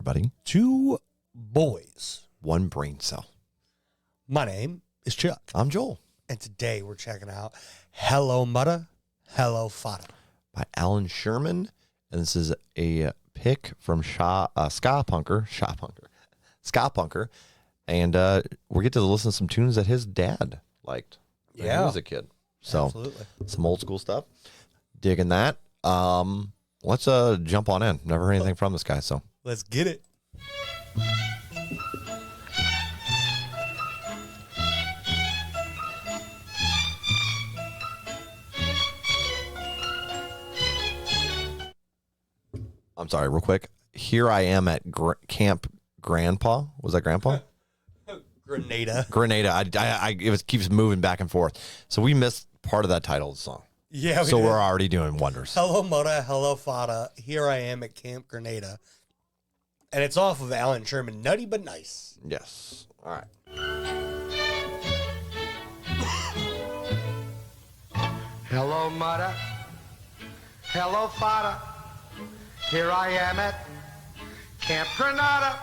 Everybody. Two boys. One brain cell. My name is Chuck. I'm Joel. And today we're checking out Hello Muddah, Hello Fadduh. By Allan Sherman. And this is a pick from Ska Punker. And we get to listen to some tunes that his dad liked when he was a kid. So absolutely. Some old school stuff. Digging that. Let's jump on in. Never heard anything from this guy, so Let's get it. I'm sorry, real quick. Here I am at Camp Grandpa. Was that Grandpa? Grenada. It keeps moving back and forth. So we missed part of that title of the song. Yeah. So we're already doing wonders. Hello Muddah, Hello Fadduh. Here I am at Camp Grenada. And it's off of Allan Sherman. Nutty but nice. Yes. All right. Hello, Muddah. Hello, Fadduh. Here I am at Camp Grenada.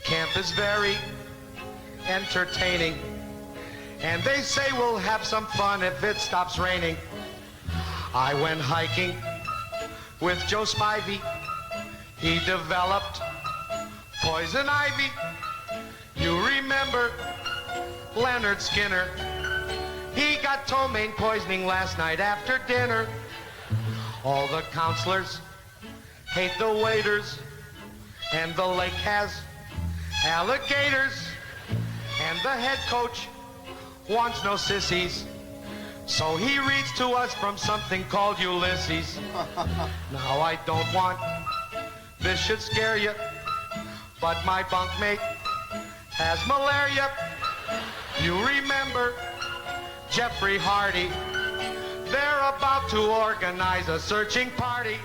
Camp is very entertaining. And they say we'll have some fun if it stops raining. I went hiking with Joe Spivey. He developed poison ivy. You remember Leonard Skinner. He got ptomaine poisoning last night after dinner. All the counselors hate the waiters. And the lake has alligators. And the head coach wants no sissies. So he reads to us from something called Ulysses. Now I don't want this should scare you, but my bunkmate has malaria. You remember Jeffrey Hardy? They're about to organize a searching party.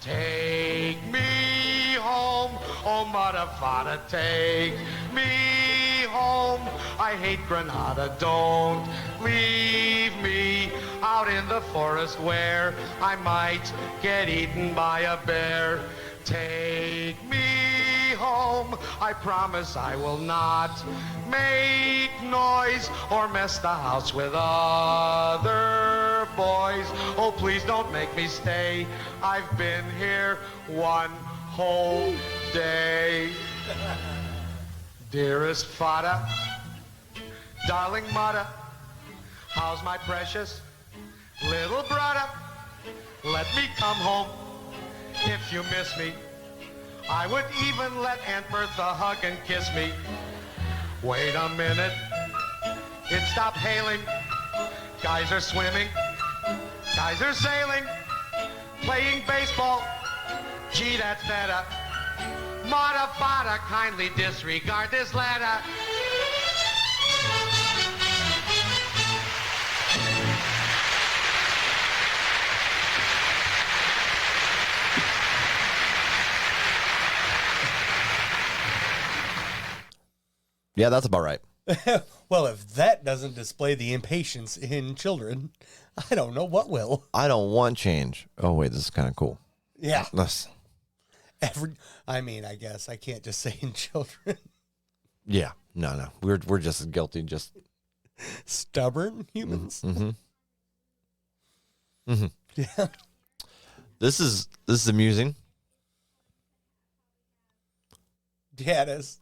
Take me home, oh Muddah Fadduh, take me home. I hate Grenada, don't leave me out in the forest where I might get eaten by a bear. Take me home, I promise I will not make noise or mess the house with other boys. Oh, please don't make me stay. I've been here one whole day. Dearest Fadduh, darling Muddah, how's my precious little brother? Let me come home if you miss me. I would even let Aunt Bertha hug and kiss me. Wait a minute, it stopped hailing. Guys are swimming, guys are sailing, playing baseball. Gee, that's better. Muddah Fadduh, kindly disregard this letter. Yeah, that's about right. Well, if that doesn't display the impatience in children, I don't know what will. I don't want change. Oh, wait, this is kind of cool. Yeah. Let's, I guess I can't just say in children. yeah. No. We're just as guilty. Just Stubborn humans. Mm-hmm. Mm-hmm. Yeah. This is amusing. Yeah, it is.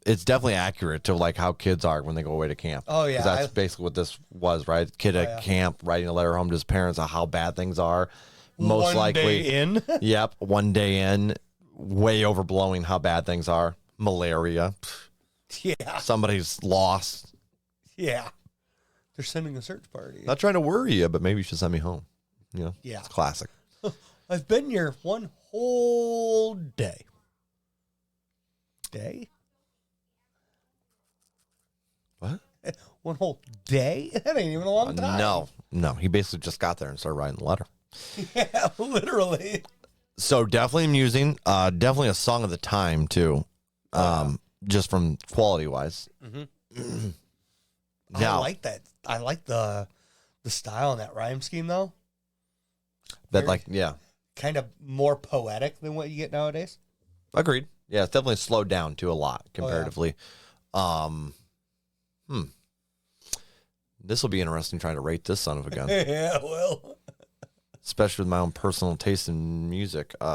It's definitely accurate to like how kids are when they go away to camp. Oh yeah, 'cause that's basically what this was, right? Kid at camp writing a letter home to his parents on how bad things are. Most one likely, day in. Yep, one day in, way overblowing how bad things are. Malaria. Yeah, Somebody's lost. yeah. They're sending a search party. Not trying to worry you, but maybe you should send me home. You know, Yeah. it's classic. I've been here one whole day. What? One whole day? That ain't even a long time. No. He basically just got there and started writing the letter. Yeah, literally. So definitely amusing. Definitely a song of the time too. Just from quality wise. Mm-hmm. Now, I like that. I like the style and that rhyme scheme though. that Very- like, yeah. kind of more poetic than what you get nowadays. Agreed. Yeah, it's definitely slowed down to a lot comparatively. This will be interesting trying to rate this son of a gun. Yeah, well. Especially with my own personal taste in music. Yep.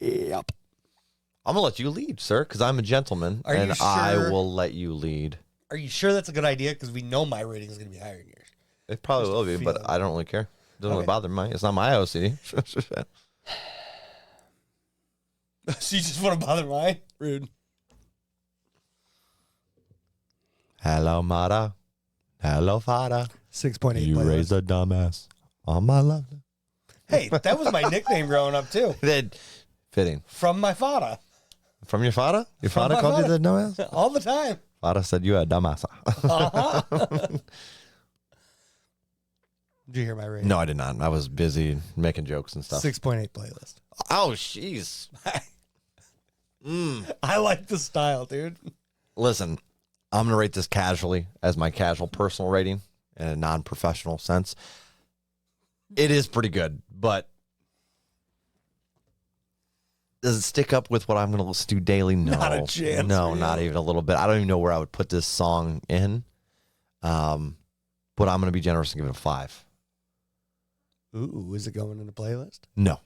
I'm going to let you lead, sir, because I'm a gentleman, and I will let you lead. Are you sure that's a good idea? Because we know my rating is going to be higher than yours. It probably will be, but I don't really care. It doesn't really bother me. It's not my OCD. So you just want to bother mine? Rude. Hello, Muddah. Hello, Fadduh. 6.8. You raised a dumbass on my left. Hey, that was my nickname growing up, too. Then, fitting. From my father. From your father? Your From father my called you father. the dumbass? All the time. Father said you a dumbass. Did you hear my rating? No, I did not. I was busy making jokes and stuff. 6.8 playlist. Oh, jeez. I like the style, dude. Listen, I'm going to rate this casually as my casual personal rating in a non-professional sense. It is pretty good, but does it stick up with what I'm going to listen to daily? No. Not a chance. No, not even a little bit. I don't even know where I would put this song in. But I'm going to be generous and give it a 5. Ooh, is it going in the playlist? No.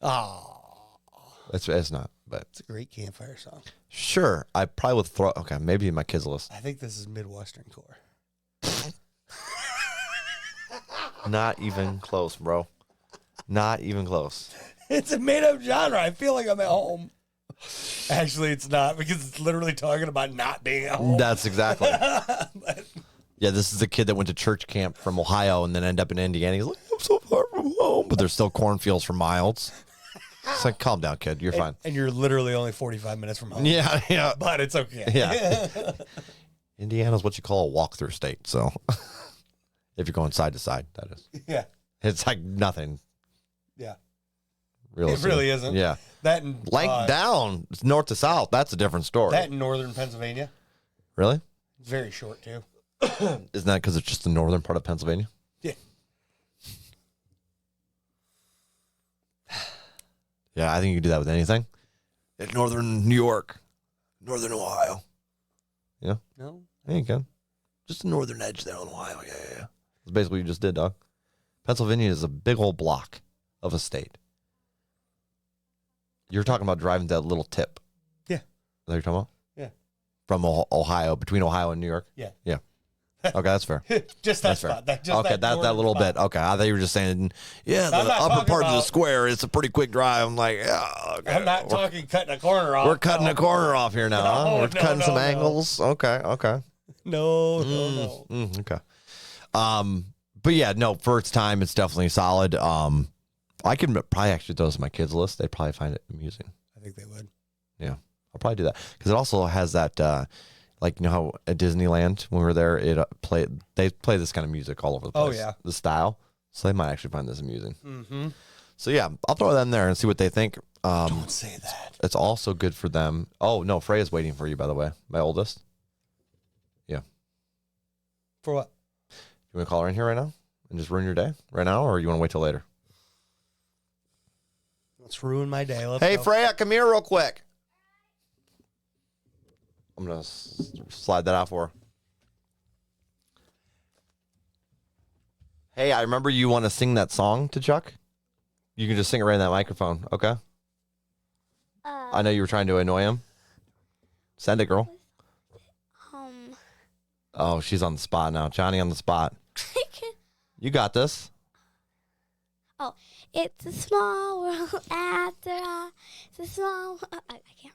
Oh, It's not, but it's a great campfire song. sure. I probably would throw, okay, maybe in my kids' list. I think this is Midwestern core. Not even close, bro. Not even close. It's a made-up genre. I feel like I'm at home. Actually, it's not, because it's literally talking about not being at home. That's exactly. But Yeah, this is the kid that went to church camp from Ohio and then ended up in Indiana. He's like, I'm so far from home. But there's still cornfields for miles. It's like, calm down, kid. You're fine. and you're literally only 45 minutes from home. Yeah, yeah. But it's okay. Yeah. Indiana's what you call a walk-through state. So if you're going side to side, that is. Yeah. It's like nothing. Yeah. Really, It really isn't. Yeah. That and Length down, it's north to south. That's a different story. that in northern Pennsylvania. Really? It's very short too. Isn't that because it's just the northern part of Pennsylvania? Yeah. Yeah, I think you can do that with anything. In northern New York, northern Ohio. Yeah, No. yeah, you can. Just the northern edge there on Ohio. Yeah, yeah, yeah. That's basically what you just did, dog. Pennsylvania is a big old block of a state. You're talking about driving that little tip. Yeah. Is that what you're talking about? Yeah. From Ohio, between Ohio and New York? Yeah. Yeah. Okay, that's fair. Just that That's fair. spot. Just Okay, that northern little spot. bit. Okay, I thought you were just saying, yeah, the I'm not upper talking part of the about- square, it's a pretty quick drive. I'm like, yeah, okay. I'm not talking cutting a corner off. We're cutting a corner off here now. Huh? No, We're no, cutting no, some no. angles. Okay, okay. No. Okay. But yeah, no, for its time, it's definitely solid. I can probably actually throw this on my kids' list. They'd probably find it amusing. I think they would. Yeah, I'll probably do that because it also has that, like, you know how at Disneyland when we were there, they play this kind of music all over the place. Oh, yeah. The style. So they might actually find this amusing. Mm-hmm. So yeah, I'll throw them there and see what they think. Don't say that. It's also good for them. Oh no, Freya's waiting for you, by the way. My oldest. Yeah. For what? You want to call her in here right now and just ruin your day right now, or you want to wait till later? Let's ruin my day. Let's Hey, go. Freya, come here real quick. I'm going to slide that out for her. Hey, I remember you want to sing that song to Chuck. You can just sing it right in that microphone, okay? I know you were trying to annoy him. Send it, girl. Oh, she's on the spot now. Johnny on the spot. You got this. Oh, it's a small world after all. It's a small. I can't.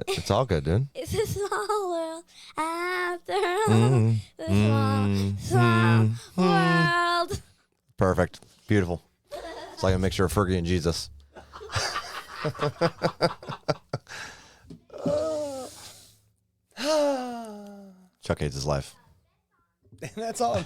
It's all good, dude. It's a small world after all. It's a small world. Perfect. Beautiful. It's like a mixture of Fergie and Jesus. Chuck hates his life. That's all.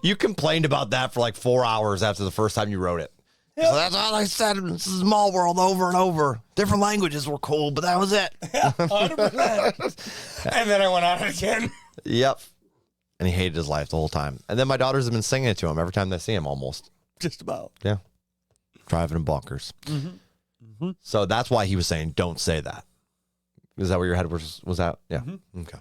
You complained about that for like 4 hours after the first time you wrote it. So that's all I said. It's a small world over and over. Different languages were cool, but that was it. 100%. And then I went on it again. Yep. And he hated his life the whole time. And then my daughters have been singing it to him every time they see him almost. Just about. Yeah. driving him bonkers. So that's why he was saying, don't say that. Is that where your head was at? Yeah. Okay.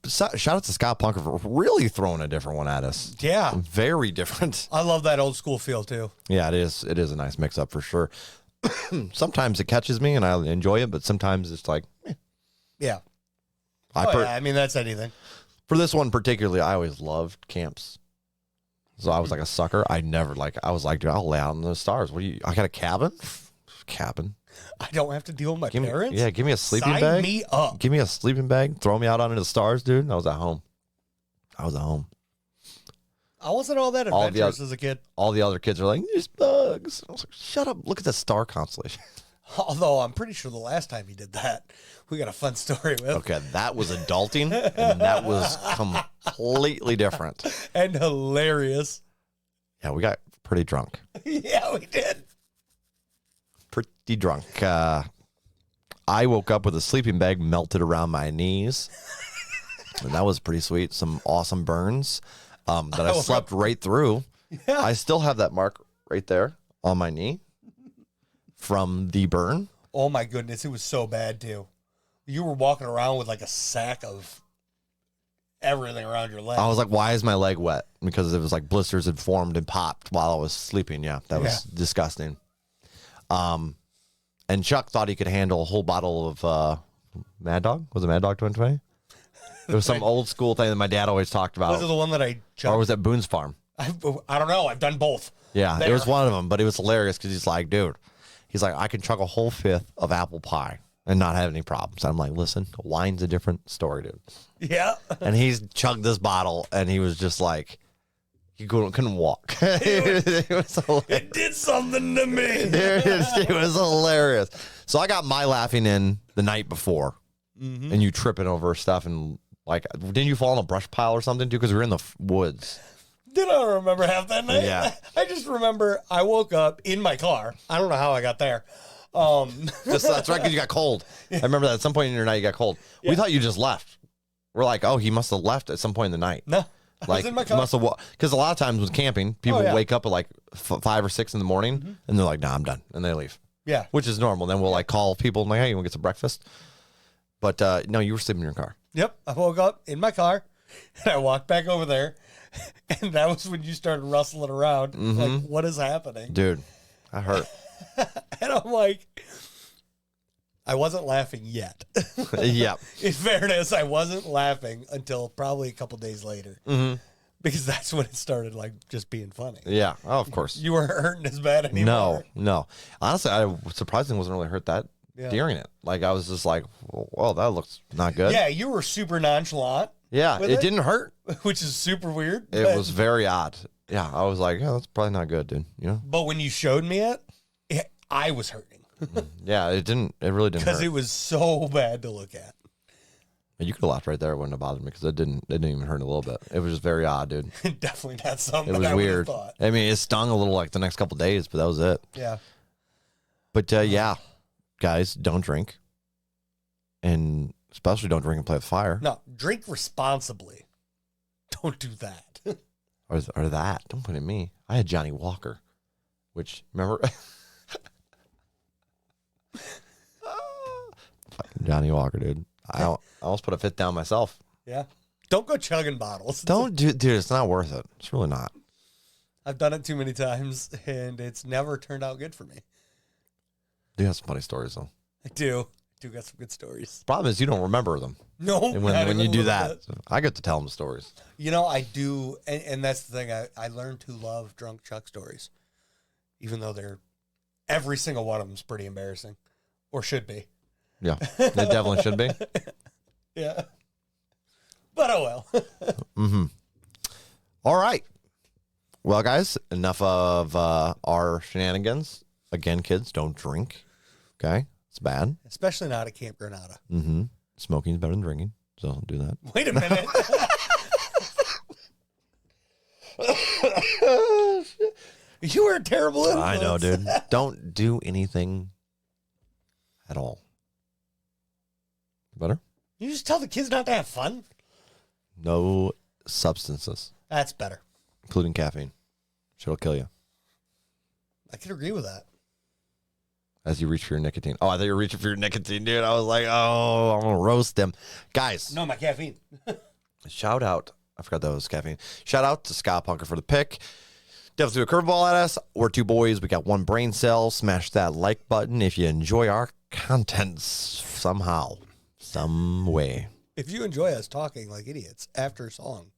But shout out to Scott Punker for really throwing a different one at us. Yeah. Very different. I love that old school feel, too. Yeah, it is. It is a nice mix up for sure. Sometimes it catches me and I enjoy it, but sometimes it's like, Yeah. I I mean, that's anything. For this one particularly, I always loved camps. So I was like a sucker. I was like, dude, I'll lay out in the stars. I got a cabin? Cabin. I don't have to deal with my Give parents? me a sleeping Sign bag. me up. Give me a sleeping bag. Throw me out onto the stars, dude. I was at home. I wasn't all that adventurous as a kid. All the other kids are like, there's bugs. I was like, shut up. Look at the star constellation. Although I'm pretty sure the last time he did that, we got a fun story with. Okay, that was adulting, and that was completely different. And hilarious. Yeah, we got pretty drunk. Yeah, we did. Pretty drunk. I woke up with a sleeping bag melted around my knees. And that was pretty sweet. Some awesome burns that I slept right through. Yeah. I still have that mark right there on my knee from the burn. Oh, my goodness. It was so bad, too. You were walking around with like a sack of everything around your leg. I was like, why is my leg wet? Because it was like blisters had formed and popped while I was sleeping. Yeah, that was disgusting. And Chuck thought he could handle a whole bottle of Mad Dog. Was it Mad Dog 2020? It was some old school thing that my dad always talked about. Was it the one that I chucked? Or was it Boone's Farm? I don't know. I've done both. Yeah, There. it was one of them, but it was hilarious because he's like, dude, I can chuck a whole fifth of apple pie and not have any problems. I'm like, listen, wine's a different story, dude. Yeah. And he's chugged this bottle, and he was just like, he couldn't walk. It was hilarious. It did something to me. It was hilarious. So I got my laughing in the night before, and you tripping over stuff, and like, didn't you fall in a brush pile or something too? Because we were in the woods. Did I remember half that night? Yeah. I just remember I woke up in my car. I don't know how I got there. That's right, because you got cold. I remember that at some point in your night you got cold. We thought you just left. We're like, oh, he must have left at some point in the night. No. I was in my car. Must have because a lot of times with camping, people wake up at like 5 or 6 in the morning, and they're like, "Nah, I'm done," and they leave. Yeah, which is normal. Then we'll like call people and like, "Hey, you want to get some breakfast?" But no, you were sleeping in your car. Yep, I woke up in my car, and I walked back over there, and that was when you started rustling around. Like, what is happening, dude? I hurt. And I'm like, I wasn't laughing yet. Yep. In fairness, I wasn't laughing until probably a couple days later. Because that's when it started, like, just being funny. Yeah. Oh, of course. You weren't hurting as bad anymore. No. Honestly, I surprisingly wasn't really hurt that during it. Like, I was just like, well, that looks not good. Yeah, you were super nonchalant. Yeah, it didn't hurt. Which is super weird. It was very odd. Yeah, I was like, yeah, that's probably not good, dude. You know? But when you showed me it, I was hurting. Yeah, it really didn't hurt. Because it was so bad to look at. You could have laughed right there. It wouldn't have bothered me because it didn't even hurt a little bit. It was just very odd, dude. Definitely not something it was I weird. Thought. I mean, it stung a little like the next couple of days, but that was it. Yeah. But yeah, guys, don't drink. And especially don't drink and play with fire. No, drink responsibly. Don't do that. Or that. Don't put it in me. I had Johnny Walker, which, remember? Johnny Walker, dude. I almost put a fifth down myself. Yeah. Don't go chugging bottles. Dude, it's not worth it. It's really not. I've done it too many times, and it's never turned out good for me. You have some funny stories, though. I do got some good stories. Problem is, you don't remember them. No. And when you do that, I get to tell them stories. You know, I do, and that's the thing. I learned to love drunk Chuck stories, even though every single one of them is pretty embarrassing, or should be. Yeah, it definitely should be. Yeah. But oh well. Mm-hmm. All right. Well, guys, enough of our shenanigans. Again, kids, don't drink. Okay? It's bad. Especially not at Camp Granada. Mm-hmm. Smoking's better than drinking, so don't do that. Wait a minute. You were a terrible influence. I know, dude. Don't do anything at all. Better? You just tell the kids not to have fun? No substances, That's better. including caffeine. It'll kill you. I can agree with that. As you reach for your nicotine. Oh, I thought you were reaching for your nicotine, dude. I was like, oh, I'm going to roast him. Guys. No, my caffeine. Shout out. I forgot that was caffeine. Shout out to Scott Punker for the pick. Definitely threw a curveball at us. We're two boys. We got one brain cell. Smash that like button if you enjoy our content somehow, some way. If you enjoy us talking like idiots after a song,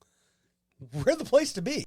we're the place to be.